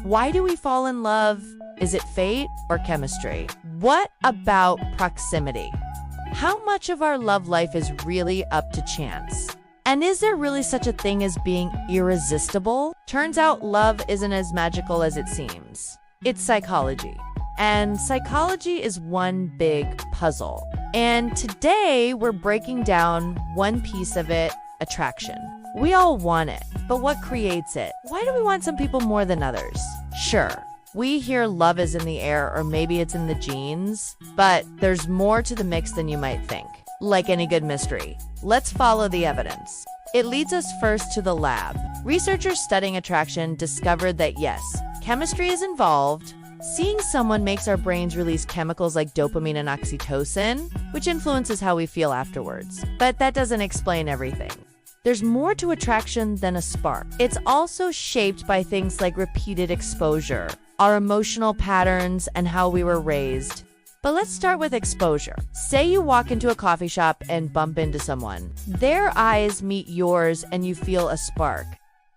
Why do we fall in love? Is it fate or chemistry? What about proximity? How much of our love life is really up to chance? And is there really such a thing as being irresistible? Turns out love isn't as magical as it seems. It's psychology. And psychology is one big puzzle. And today we're breaking down one piece of it, attraction. We all want it, but what creates it? Why do we want some people more than others? Sure, we hear love is in the air or maybe it's in the genes, but there's more to the mix than you might think. Like any good mystery, let's follow the evidence. It leads us first to the lab. Researchers studying attraction discovered that yes, chemistry is involved. Seeing someone makes our brains release chemicals like dopamine and oxytocin, which influences how we feel afterwards. But that doesn't explain everything. There's more to attraction than a spark. It's also shaped by things like repeated exposure, our emotional patterns, and how we were raised. But let's start with exposure. Say you walk into a coffee shop and bump into someone. Their eyes meet yours and you feel a spark.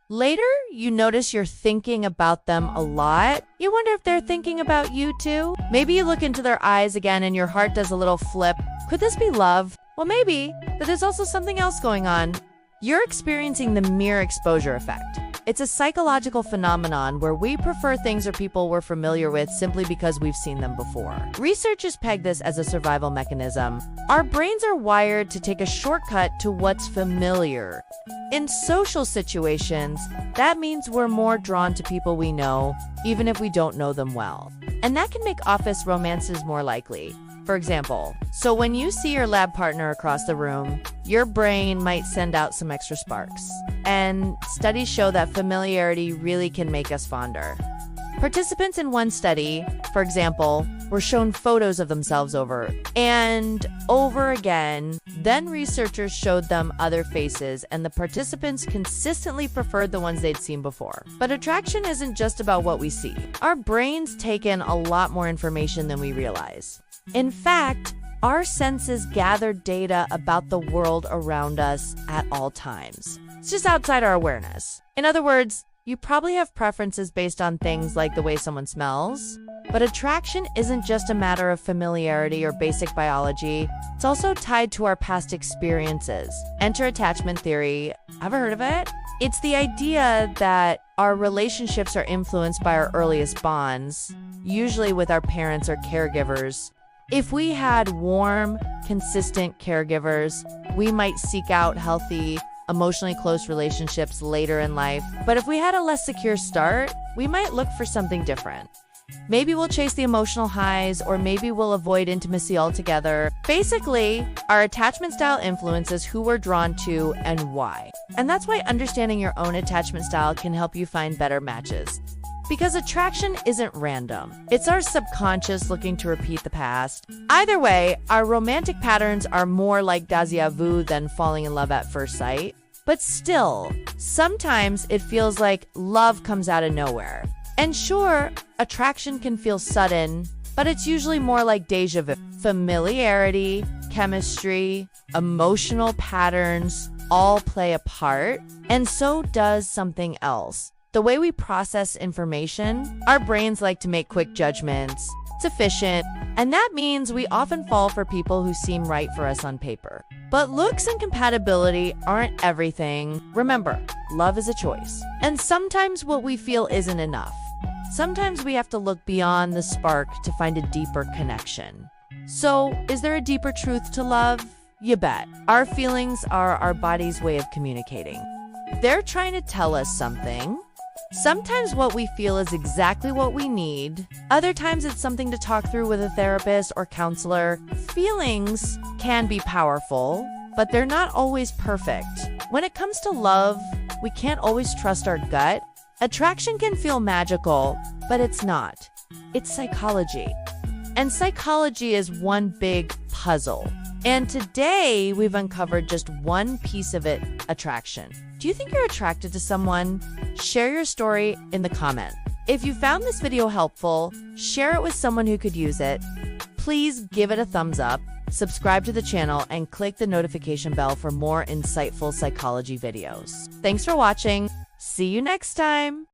Later, you notice you're thinking about them a lot. You wonder if they're thinking about you too. Maybe you look into their eyes again and your heart does a little flip. Could this be love? Well, maybe, but there's also something else going on. You're experiencing the mere exposure effect. It's a psychological phenomenon where we prefer things or people we're familiar with simply because we've seen them before. Researchers peg this as a survival mechanism. Our brains are wired to take a shortcut to what's familiar. In social situations, that means we're more drawn to people we know, even if we don't know them well. And that can make office romances more likely. For example, so when you see your lab partner across the room, your brain might send out some extra sparks. And studies show that familiarity really can make us fonder. Participants in one study, for example, were shown photos of themselves over and over again. Then researchers showed them other faces, and the participants consistently preferred the ones they'd seen before. But attraction isn't just about what we see. Our brains take in a lot more information than we realize. In fact, our senses gather data about the world around us at all times. It's just outside our awareness. In other words, you probably have preferences based on things like the way someone smells. But attraction isn't just a matter of familiarity or basic biology. It's also tied to our past experiences. Enter attachment theory. Ever heard of it? It's the idea that our relationships are influenced by our earliest bonds, usually with our parents or caregivers. If we had warm, consistent caregivers, we might seek out healthy, emotionally close relationships later in life. But if we had a less secure start, we might look for something different. Maybe we'll chase the emotional highs, or maybe we'll avoid intimacy altogether. Basically, our attachment style influences who we're drawn to and why. And that's why understanding your own attachment style can help you find better matches. Because attraction isn't random. It's our subconscious looking to repeat the past. Either way, our romantic patterns are more like déjà vu than falling in love at first sight. But still, sometimes it feels like love comes out of nowhere. And sure, attraction can feel sudden, but it's usually more like déjà vu. Familiarity, chemistry, emotional patterns all play a part, and so does something else. The way we process information. Our brains like to make quick judgments. It's efficient, and that means we often fall for people who seem right for us on paper. But looks and compatibility aren't everything. Remember, love is a choice. And sometimes what we feel isn't enough. Sometimes we have to look beyond the spark to find a deeper connection. So, is there a deeper truth to love? You bet. Our feelings are our body's way of communicating. They're trying to tell us something. Sometimes what we feel is exactly what we need. Other times it's something to talk through with a therapist or counselor. Feelings can be powerful, but they're not always perfect. When it comes to love, we can't always trust our gut. Attraction can feel magical, but it's not. It's psychology. And psychology is one big puzzle. And today we've uncovered just one piece of it, attraction. Do you think you're attracted to someone? Share your story in the comment. If you found this video helpful, share it with someone who could use it. Please give it a thumbs up, subscribe to the channel, and click the notification bell for more insightful psychology videos. Thanks for watching. See you next time.